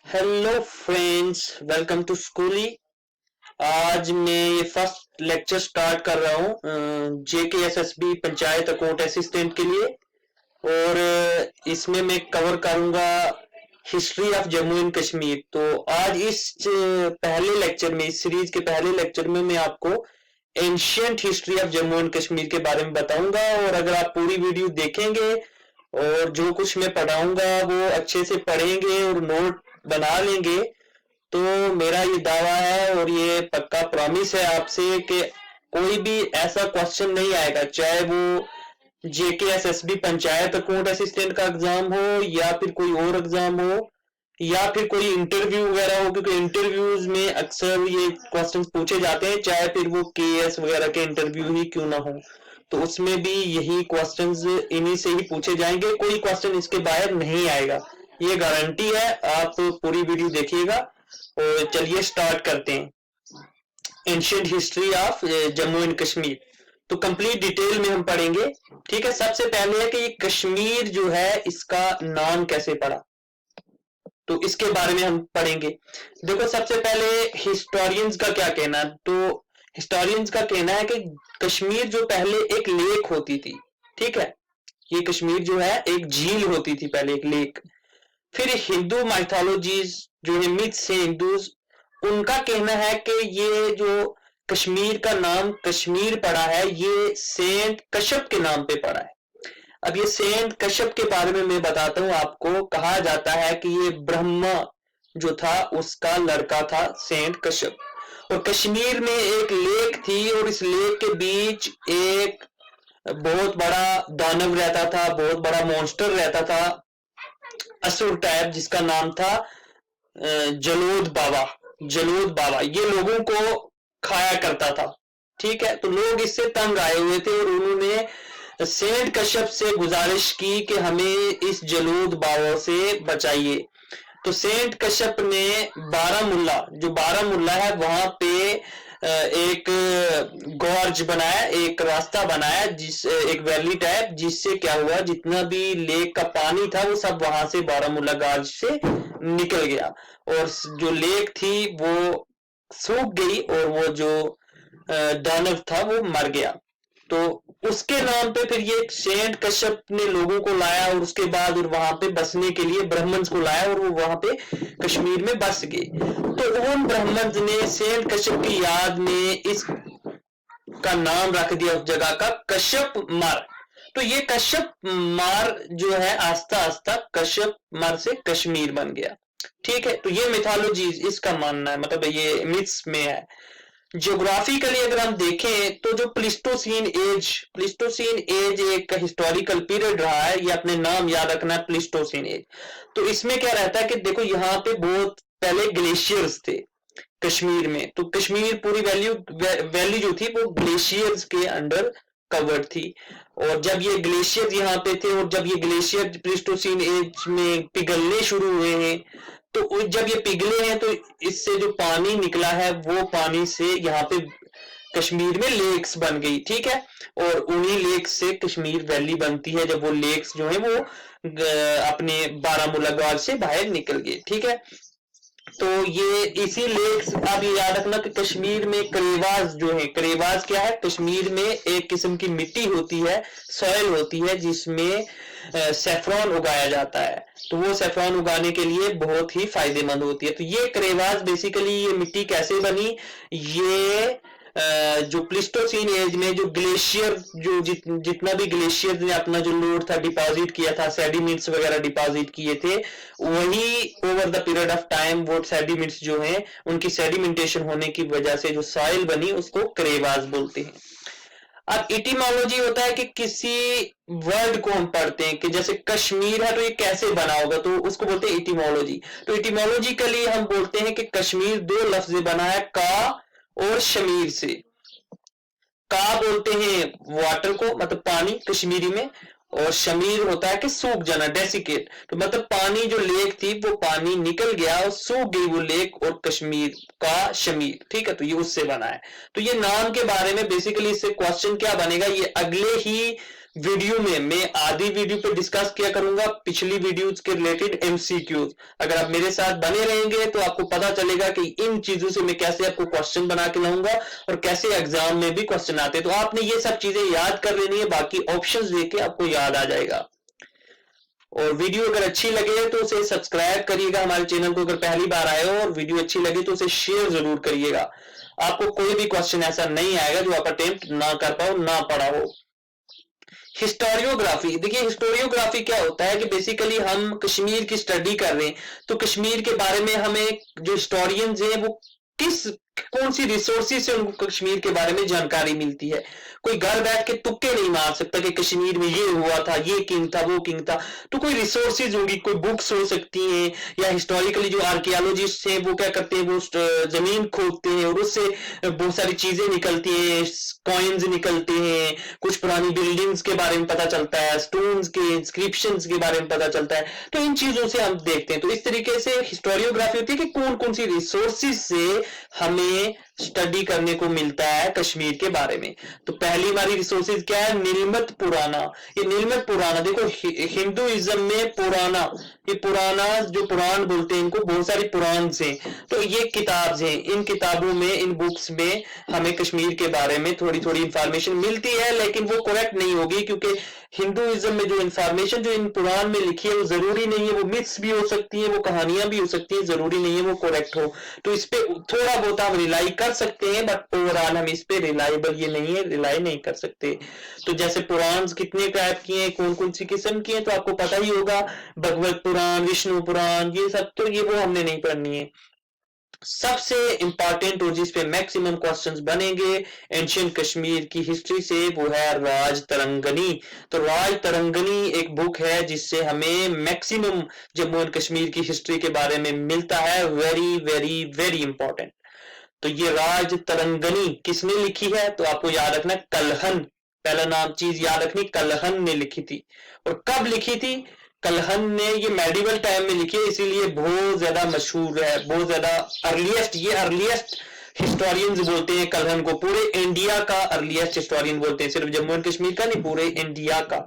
Hello friends, welcome to स्कूली। आज मैं ये फर्स्ट लेक्चर स्टार्ट कर रहा हूँ JKSSB पंचायत अकाउंट असिस्टेंट के लिए। और इसमें मैं कवर करूंगा history of Jammu and Kashmir. तो आज इस पहले लेक्चर में, इस सीरीज के पहले लेक्चर में मैं आपको ancient history of Jammu and Kashmir के बारे में बताऊंगा। और अगर आप पूरी वीडियो देखेंगे और जो कुछ मैं पढ़ाऊंगा वो अच्छे से पढ़ेंगे और नोट बना लेंगे, तो मेरा ये दावा है और ये पक्का प्रॉमिस है आपसे कि कोई भी ऐसा क्वेश्चन नहीं आएगा, चाहे वो JKSSB पंचायत अकाउंट असिस्टेंट का एग्जाम हो या फिर कोई और एग्जाम हो या फिर कोई इंटरव्यू वगैरह हो, क्योंकि इंटरव्यूज में अक्सर ये क्वेश्चन पूछे जाते हैं, चाहे फिर वो KS वगैरह के इंटरव्यू ही क्यों ना हो, तो उसमें भी यही क्वेश्चंस इन्हीं से ही पूछे जाएंगे। कोई क्वेश्चन इसके बाहर नहीं आएगा, ये गारंटी है। आप पूरी वीडियो देखिएगा और चलिए स्टार्ट करते हैं ancient history of Jammu and Kashmir. तो कंप्लीट डिटेल में हम पढ़ेंगे। ठीक है, सबसे पहले है कि ये कश्मीर जो है इसका नाम कैसे पड़ा, तो इसके बारे में हम पढ़ेंगे। देखो, सबसे पहले हिस्टोरियंस का क्या कहना है। तो हिस्टोरियंस का कहना है कि कश्मीर जो पहले एक लेक होती थी, ठीक है, ये कश्मीर जो है एक झील होती थी पहले, एक लेक। फिर हिंदू माइथोलॉजीज जो है, मिथ्स है हिंदूज, उनका कहना है कि ये जो कश्मीर का नाम कश्मीर पड़ा है ये सेंट कश्यप के नाम पे पड़ा है। अब ये सेंट कश्यप के बारे में मैं बताता हूं आपको। कहा जाता है कि ये ब्रह्मा जो था उसका लड़का था सेंट कश्यप, और कश्मीर में एक लेक थी और इस लेक के बीच एक बहुत बड़ा दानव रहता था, बहुत बड़ा मॉन्स्टर रहता था, असुर टाइप, जिसका नाम था जलोद बाबा। जलोद बाबा ये लोगों को खाया करता था। ठीक है, तो लोग इससे तंग आए हुए थे और उन्होंने सेंट कश्यप से गुजारिश की कि हमें इस जलोद बाबा से बचाइए। तो सेंट कश्यप ने बारामुल्ला, जो बारामुल्ला है वहां पे एक गॉर्ज बनाया, एक रास्ता बनाया, जिस एक वैली टाइप, जिससे क्या हुआ, जितना भी लेक का पानी था वो सब वहां से बारामुल्ला गॉर्ज से निकल गया और जो लेक थी वो सूख गई और वो जो दानव था वो मर गया। तो उसके नाम पे फिर ये सेंट कश्यप ने लोगों को लाया और उसके बाद वहां पे बसने के लिए ब्राह्मण्स को लाया और वो वहां पे कश्मीर में बस गए। तो उन ब्राह्मण्स ने सेंट कश्यप की याद में इस का नाम रख दिया उस जगह का कश्यप मार। तो ये कश्यप मार जो है आस्ता आस्ता कश्यप मार से कश्मीर बन गया। ठीक है, तो ये मिथोलॉजी इसका मानना है, मतलब ये मिथ्स में है। ज्योग्राफिकली अगर हम देखें तो जो प्लिस्टोसीन एज एक हिस्टोरिकल पीरियड रहा है, ये अपने नाम याद रखना है, प्लिस्टोसीन एज। तो इसमें क्या रहता है कि देखो यहाँ पे बहुत पहले ग्लेशियर्स थे कश्मीर में, तो कश्मीर पूरी वैली जो थी वो ग्लेशियर्स के अंडर कवर्ड थी। और जब ये ग्लेशियर यहाँ पे थे और जब ये ग्लेशियर प्लिस्टोसीन एज में पिघलने शुरू हुए हैं, तो जब ये पिघले हैं तो इससे जो पानी निकला है वो पानी से यहाँ पे कश्मीर में लेक्स बन गई। ठीक है, और उन्हीं लेक्स से कश्मीर वैली बनती है, जब वो लेक्स जो है वो अपने बारामूला गाज से बाहर निकल गए। ठीक है, तो ये इसी लेक्स, आप ये याद रखना कि कश्मीर में करेवाज जो है, करेवाज क्या है, कश्मीर में एक किस्म की मिट्टी होती है, सॉइल होती है, जिसमें सेफ्रॉन उगाया जाता है। तो वो सेफ्रॉन उगाने के लिए बहुत ही फायदेमंद होती है। तो ये करेवाज बेसिकली ये मिट्टी कैसे बनी, ये जो प्लिस्टोसीन एज में जो ग्लेशियर जो जितना भी ग्लेशियर ने अपना जो लोड था डिपॉजिट किया था, सेडिमेंट्स वगैरह डिपॉजिट किए थे, वही over the period of time वो सेडिमेंट्स जो हैं उनकी सेडिमेंटेशन होने की वजह से जो सॉइल बनी उसको करेवाज बोलते हैं। अब इटिमोलॉजी होता है कि किसी वर्ड को हम पढ़ते हैं कि जैसे कश्मीर है तो ये कैसे बना होगा, तो उसको बोलते हैं इटिमोलॉजी। तो इटिमोलॉजिकली हम बोलते हैं कि कश्मीर दो लफ्ज से बना है, का और शमीर से। का बोलते हैं वाटर को, मतलब पानी कश्मीरी में, और शमीर होता है कि सूख जाना, डेसिकेट। तो मतलब पानी जो लेक थी वो पानी निकल गया और सूख गई वो लेक, और कश्मीर का शमीर। ठीक है, तो ये उससे बना है। तो ये नाम के बारे में बेसिकली इससे क्वेश्चन क्या बनेगा, ये अगले ही वीडियो में मैं आधी वीडियो पे डिस्कस किया करूंगा पिछली वीडियोस के रिलेटेड एमसीक्यूज। अगर आप मेरे साथ बने रहेंगे तो आपको पता चलेगा कि इन चीजों से मैं कैसे आपको क्वेश्चन बना के लाऊंगा और कैसे एग्जाम में भी क्वेश्चन आते हैं। तो आपने ये सब चीजें याद कर लेनी है, बाकी ऑप्शंस देके आपको याद आ जाएगा। और वीडियो अगर अच्छी लगे तो उसे सब्सक्राइब करिएगा हमारे चैनल को, अगर पहली बार आए हो, और वीडियो अच्छी लगे तो उसे शेयर जरूर करिएगा। आपको कोई भी क्वेश्चन ऐसा नहीं आएगा जो आप अटेम्प्ट ना कर पाओ, ना पढ़ा हो। हिस्टोरियोग्राफी, देखिए हिस्टोरियोग्राफी क्या होता है कि बेसिकली हम कश्मीर की स्टडी कर रहे हैं, तो कश्मीर के बारे में हमें जो हिस्टोरियंस हैं वो कौन सी रिसोर्सेज से उनको कश्मीर के बारे में जानकारी मिलती है। कोई घर बैठ के तुक्के नहीं मार सकता कि कश्मीर में ये हुआ था, ये किंग था, वो किंग था। तो कोई रिसोर्सेज होगी, कोई बुक्स हो सकती हैं, या हिस्टोरिकली जो आर्कियोलॉजिस्ट हैं वो क्या करते हैं, वो जमीन खोदते हैं और उससे बहुत सारी चीजें निकलती हैं, कॉइन्स निकलते हैं, कुछ पुरानी बिल्डिंग्स के बारे में पता चलता है, स्टोन्स के इंस्क्रिप्शंस के बारे में पता चलता है। तो इन चीजों से हम देखते हैं। तो इस तरीके से हिस्टोरियोग्राफी होती है कि कौन कौन सी रिसोर्सेज से हमें स्टडी करने को मिलता है कश्मीर के बारे में। तो पहली हमारी रिसोर्सेज क्या है, नीलमत पुराना। ये नीलमत पुराना देखो, हिंदुइज्म में पुराना, ये पुराना जो पुराण बोलते हैं इनको, बहुत सारी पुराण से, तो ये किताब हैं। इन किताबों में, इन बुक्स में हमें कश्मीर के बारे में थोड़ी थोड़ी इंफॉर्मेशन मिलती है, लेकिन वो करेक्ट नहीं होगी, क्योंकि हिंदुइज्म में जो इंफॉर्मेशन जो इन पुराण में लिखी है वो जरूरी नहीं है, वो मिथ्स भी हो सकती है, वो कहानियां भी हो सकती है, जरूरी नहीं है वो करेक्ट हो। तो इस पे थोड़ा बहुत हम रिलाई कर सकते हैं, बट ओवरऑल हम इस पे रिलायबल ये नहीं है, रिलाई नहीं कर सकते। तो जैसे पुराण कितने टाइप की हैं, कौन कौन सी किस्म की हैं, तो आपको पता ही होगा, भगवत पुराण, विष्णु पुराण, ये सब, तो ये वो हमने नहीं पढ़नी है। सबसे इंपॉर्टेंट और जिस पे मैक्सिमम क्वेश्चंस बनेंगे एंशियंट कश्मीर की हिस्ट्री से, वो है राज तरंगनी। तो राज तरंगनी एक बुक है जिससे हमें मैक्सिमम जम्मू एंड कश्मीर की हिस्ट्री के बारे में मिलता है। Very very very important. तो ये राज तरंगनी किसने लिखी है, तो आपको याद रखना कलहन, पहला नाम चीज याद रखनी, कलहन ने लिखी थी। और कब लिखी थी, कलहन ने ये मेडिवल टाइम में लिखी है, इसीलिए बहुत ज्यादा मशहूर है, बहुत ज्यादा अर्लीस्ट, ये अर्लीस्ट हिस्टोरियंस बोलते हैं कलहन को, पूरे इंडिया का अर्लीस्ट हिस्टोरियन बोलते हैं, सिर्फ जम्मू एंड कश्मीर का नहीं, पूरे इंडिया का।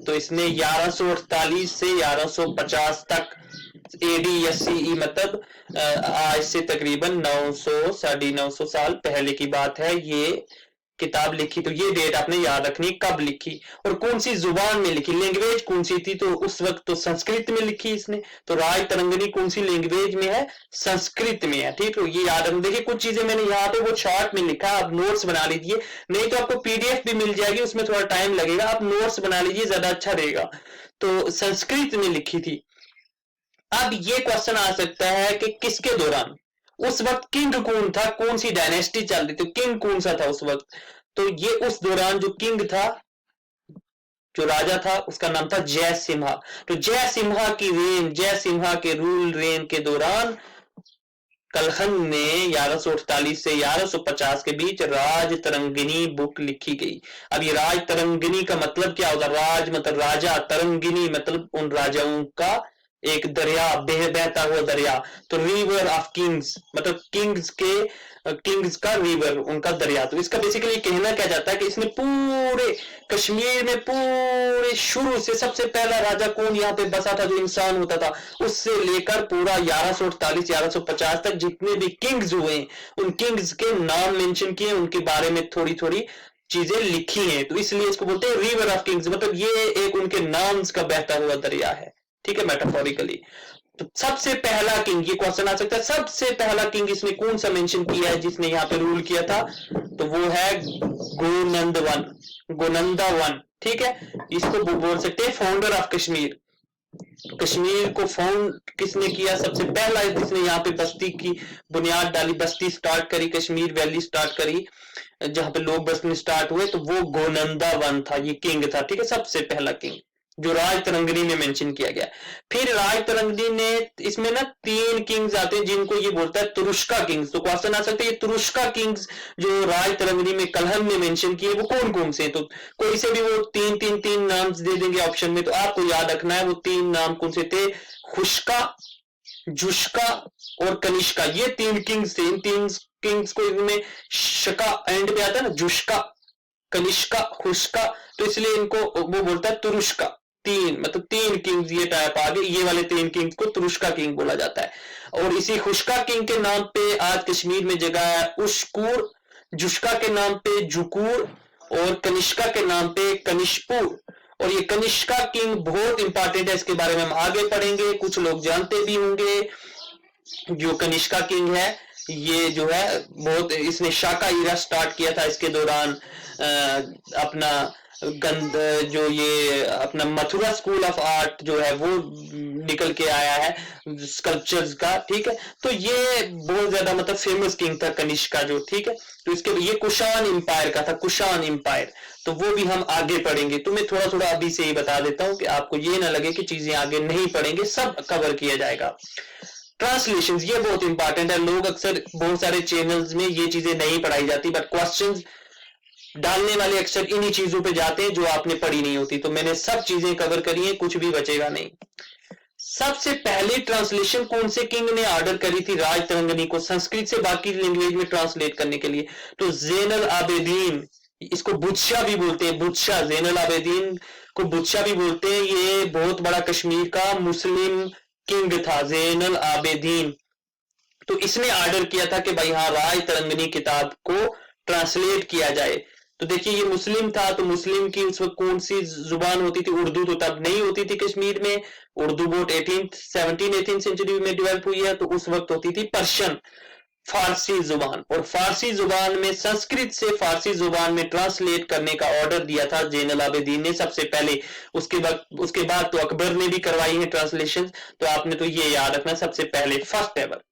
तो इसने 1148 से 1150 तक एडी या सीई, मतलब आज से तकरीबन 900 950 साल पहले की बात है, ये किताब लिखी। तो ये डेट आपने याद रखनी, कब लिखी और कौन सी जुबान में लिखी, लैंग्वेज कौन सी थी, तो उस वक्त तो संस्कृत में लिखी इसने। तो राज तरंगनी कौन सी लैंग्वेज में है, संस्कृत में है। ठीक है, ये याद रखना। देखिए कुछ चीजें मैंने यहाँ पे वो चार्ट में लिखा, आप नोट्स बना लीजिए, नहीं तो आपको पीडीएफ भी मिल जाएगी, उसमें थोड़ा टाइम लगेगा, आप नोट्स बना लीजिए, ज्यादा अच्छा रहेगा। तो संस्कृत में लिखी थी। अब ये क्वेश्चन आ सकता है कि किसके दौरान, उस वक्त किंग कौन था, कौन सी डायनेस्टी चल रही थी, किंग कौन सा था उस वक्त। तो ये उस दौरान जो किंग था, जो राजा था, उसका नाम था जय सिम्हा। तो जय सिम्हा की रेन, जय सिम्हा के रूल रेन के दौरान कलहन ने 1148 से 1150 के बीच राज तरंगिनी बुक लिखी गई। अब ये राज तरंगिनी का मतलब क्या होता है, राज मतलब राजा, तरंगिनी मतलब उन राजाओं का एक दरिया, बहता हुआ दरिया। तो रिवर ऑफ किंग्स मतलब किंग्स का रिवर, उनका दरिया। तो इसका बेसिकली कहना क्या जाता है कि इसने पूरे कश्मीर में पूरे शुरू से, सबसे पहला राजा कौन यहाँ पे बसा था, जो इंसान होता था, उससे लेकर पूरा 1148 1150 तक जितने भी किंग्स हुए, उन किंग्स के नाम मेंशन किए, उनके बारे में थोड़ी थोड़ी चीजें लिखी हैं। तो इसलिए इसको बोलते हैं रिवर ऑफ किंग्स, मतलब ये एक उनके नाम्स का बहता हुआ दरिया है। ठीक है, मेटाफोरिकली। तो सबसे पहला किंग, ये क्वेश्चन आ सकता है, सबसे पहला किंग इसने कौन सा मेंशन किया है जिसने यहाँ पे रूल किया था, तो वो है गोनंदा वन। ठीक है, इसको बोल सकते हैं फाउंडर ऑफ कश्मीर। कश्मीर को फाउंड किसने किया, सबसे पहला जिसने यहाँ पे बस्ती की बुनियाद डाली, बस्ती स्टार्ट करी, कश्मीर वैली स्टार्ट करी, जहां पे लोग बसने स्टार्ट हुए, तो वो गोनंदा वन था, ये किंग था। ठीक है, सबसे पहला किंग जो राज तरंगनी में मेंशन किया गया। फिर राज तरंगनी ने, इसमें ना 3 किंग्स आते हैं जिनको ये बोलता है तुरुष्का किंग्स। तो क्वेश्चन आ सकते हैं ये तुरुष्का किंग्स जो राज तरंगनी में कलहन में मेंशन किए, वो कौन कौन से। तो कोई से भी वो तीन नाम दे देंगे ऑप्शन में, तो आपको याद रखना है वो 3 नाम कौन से थे, खुशका, जुष्का और कनिष्का। ये 3 किंग्स थे। इन 3 किंग्स को इनमें शका एंड पे आता है ना, जुष्का, कनिष्का, खुशका, तो इसलिए इनको वो बोलता है तुरुष्का। तीन मतलब तीन किंग्स ये टाइप आ गए, ये वाले तीन किंग्स को तुरुष्का किंग बोला जाता है। और इसी खुशका किंग के नाम पे आज कश्मीर में जगह है उशकूर, जुष्का के नाम पे जुकूर, और कनिष्का के नाम पे कनिष्पुर। और ये कनिष्का किंग बहुत इंपॉर्टेंट है, इसके बारे में हम आगे पढ़ेंगे, कुछ लोग जानते भी होंगे। जो कनिष्का किंग है ये जो है बहुत, इसने शाका ईरा स्टार्ट किया था, इसके दौरान अपना गंद जो ये अपना मथुरा स्कूल ऑफ आर्ट जो है वो निकल के आया है स्कल्पचर्स का, ठीक है। तो ये बहुत ज्यादा मतलब फेमस किंग था कनिष्का जो, ठीक है। तो इसके ये कुषाण इंपायर का था, कुषाण इंपायर, तो वो भी हम आगे पढ़ेंगे। तो मैं थोड़ा थोड़ा अभी से ही बता देता हूं कि आपको ये ना लगे कि चीजें आगे नहीं पढ़ेंगे, सब कवर किया जाएगा। ट्रांसलेशन ये बहुत इंपॉर्टेंट है, लोग अक्सर बहुत सारे चैनल्स में ये चीजें नहीं पढ़ाई जाती, बट क्वेश्चंस डालने वाले अक्सर इन्हीं चीजों पे जाते हैं जो आपने पढ़ी नहीं होती। तो मैंने सब चीजें कवर करी हैं, कुछ भी बचेगा नहीं। सबसे पहले ट्रांसलेशन कौन से किंग ने ऑर्डर करी थी राजतरंगिणी को संस्कृत से बाकी लैंग्वेज में ट्रांसलेट करने के लिए? तो ज़ैनुल आबेदीन, इसको बुदशाह भी बोलते हैं, बुदशाह, ज़ैनुल आबेदीन को बुदशाह भी बोलते हैं। ये बहुत बड़ा कश्मीर का मुस्लिम किंग था ज़ैनुल आबेदीन। तो इसने ऑर्डर किया था कि भाई हाँ राजतरंगिणी किताब को ट्रांसलेट किया जाए। तो देखिए ये मुस्लिम था, तो मुस्लिम की उस वक्त कौन सी जुबान होती थी? उर्दू तो तब नहीं होती थी कश्मीर में, उर्दू बहुत 18 सेंचुरी में डेवलप हुई है, तो उस वक्त होती थी पर्शियन, फारसी जुबान। और फारसी जुबान में संस्कृत से फारसी जुबान में ट्रांसलेट करने का ऑर्डर दिया था ज़ैनुल आबेदीन ने सबसे पहले। उसके बाद तो अकबर ने भी करवाई है ट्रांसलेशन, तो आपने तो ये याद रखना सबसे पहले, फर्स्ट एवर।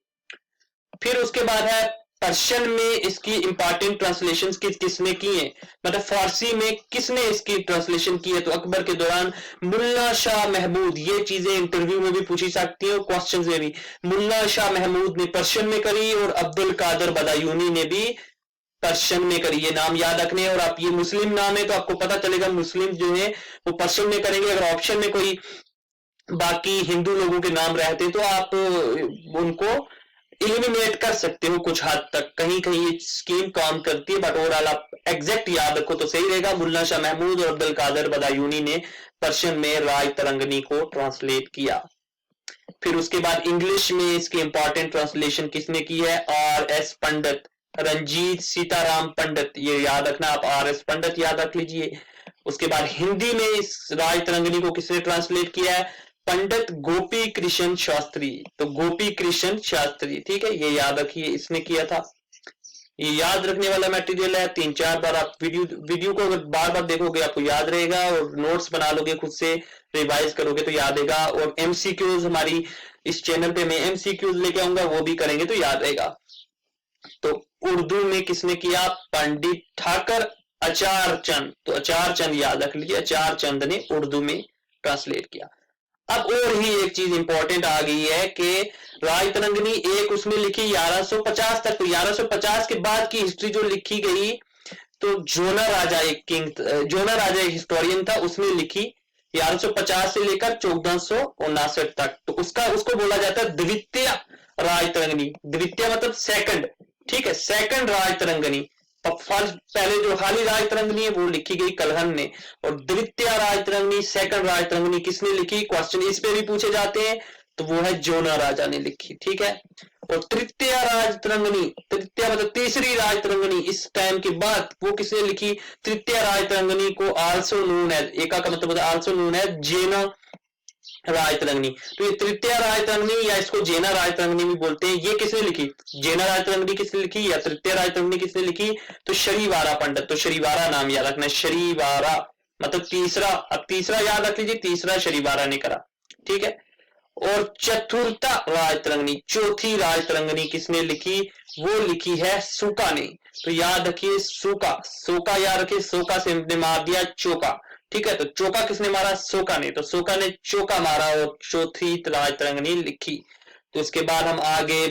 फिर उसके बाद है पर्शियन में इसकी इंपॉर्टेंट ट्रांसलेशन किसने की है, मतलब फारसी में किसने इसकी ट्रांसलेशन की है? तो अकबर के दौरान मुल्ला शाह महमूद। ये चीजें इंटरव्यू में भी पूछी सकती है और क्वेश्चन में भी। मुल्ला शाह महमूद ने पर्शियन में करी और अब्दुल कादर बदायूनी ने भी पर्शियन में करी। ये नाम याद रखने, और आप ये मुस्लिम नाम है तो आपको पता चलेगा मुस्लिम जो है वो पर्शियन में करेंगे। अगर ऑप्शन में कोई बाकी हिंदू लोगों के नाम रहते तो आप उनको इलिमिनेट कर सकते हो कुछ हद तक, कहीं कहीं ये स्कीम काम करती है, बट ओवरऑल आप एग्जैक्ट याद रखो तो सही रहेगा। मुल्ला शाह महमूद और अब्दुल कादर बदायूनी ने पर्शियन में राजतरंगिणी को ट्रांसलेट किया। फिर उसके बाद इंग्लिश में इसकी इंपॉर्टेंट ट्रांसलेशन किसने की है? आर एस पंडित, रंजीत सीताराम पंडित, ये याद रखना आप, आर एस पंडित याद रख लीजिए। उसके बाद हिंदी में इस राजतरंगिणी को किसने ट्रांसलेट किया है? पंडित गोपी कृष्ण शास्त्री। तो गोपी कृष्ण शास्त्री, ठीक है, ये याद रखिए, इसने किया था। ये याद रखने वाला मटेरियल है, 3-4 बार आप वीडियो को अगर बार बार देखोगे आपको याद रहेगा, और नोट्स बना लोगे खुद से, रिवाइज करोगे तो याद रहेगा। और एमसीक्यूज हमारी इस चैनल पे मैं एमसीक्यूज लेके आऊंगा, वो भी करेंगे तो याद रहेगा। तो उर्दू में किसने किया? पंडित ठाकर आचार चंद। तो आचार चंद याद रख लीजिए, आचार चंद ने उर्दू में ट्रांसलेट किया। अब और ही एक चीज इंपॉर्टेंट आ गई है कि राजतरंगिणी एक उसमें लिखी 1150 तक, तो 1150 के बाद की हिस्ट्री जो लिखी गई, तो जोना राजा एक किंग, जोना राजा एक हिस्टोरियन था, उसने लिखी 1150 से लेकर 1459 तक। तो उसको बोला जाता है द्वितीय राजतरंगिणी। द्वितीय मतलब सेकंड, ठीक है, सेकंड राजतरंगिणी। पहले जो खाली राजतरंगिणी है वो लिखी गई कलहन ने, और द्वितीय राजतरंगिणी, सेकंड राजतरंगिणी किसने लिखी? क्वेश्चन इस पे भी पूछे जाते हैं, तो वो है जोना राजा ने लिखी, ठीक है। और तृतीय राजतरंगिणी, तृतीय मतलब तीसरी राजतरंगिणी, इस टाइम के बाद वो किसने लिखी? तृतीय राजतरंगिणी को आल्सो नोन एज, एका का मतलब आल्सो नोन एज जेना राजतरंगिणी। तो ये तृतीय राजतरंगिणी या इसको जेना राजतरंगिणी भी बोलते हैं, ये किसने लिखी? जेना राजतरंगिणी किसने लिखी या तृतीय राजतरंगिणी किसने लिखी? तो शरीवारा पंडित। तो शरीवारा नाम याद रखना, शरीवारा मतलब तीसरा। अब तीसरा याद रख लीजिए, तीसरा शरीवारा ने करा, ठीक है। और चतुर्था राजतरंगिणी, चौथी राजतरंगिणी किसने लिखी? वो लिखी है सूका ने। तो याद रखिए सूका, सोका याद रखिए, सोका से हमने मार दिया चौका, ठीक है। तो चौका किसने मारा? सोका ने। तो सोका ने चौका मारा और चौथी राजतरंगिणी लिखी। तो उसके बाद हम आगे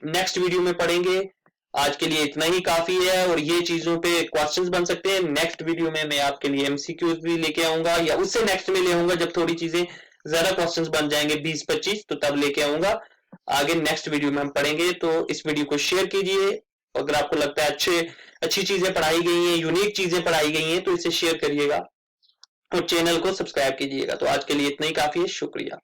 नेक्स्ट वीडियो में पढ़ेंगे। आज के लिए इतना ही काफी है, और ये चीजों पे क्वेश्चंस बन सकते हैं। नेक्स्ट वीडियो में मैं आपके लिए एमसीक्यूज भी लेके आऊंगा, या उससे नेक्स्ट में ले आऊंगा जब थोड़ी चीजें ज्यादा क्वेश्चंस बन जाएंगे 20-25, तो तब लेके आऊंगा। आगे नेक्स्ट वीडियो में हम पढ़ेंगे। तो इस वीडियो को शेयर कीजिए, अगर आपको लगता है अच्छी चीजें पढ़ाई गई हैं, यूनिक चीजें पढ़ाई गई हैं, तो इसे शेयर करिएगा और चैनल को सब्सक्राइब कीजिएगा। तो आज के लिए इतना ही काफी है। शुक्रिया।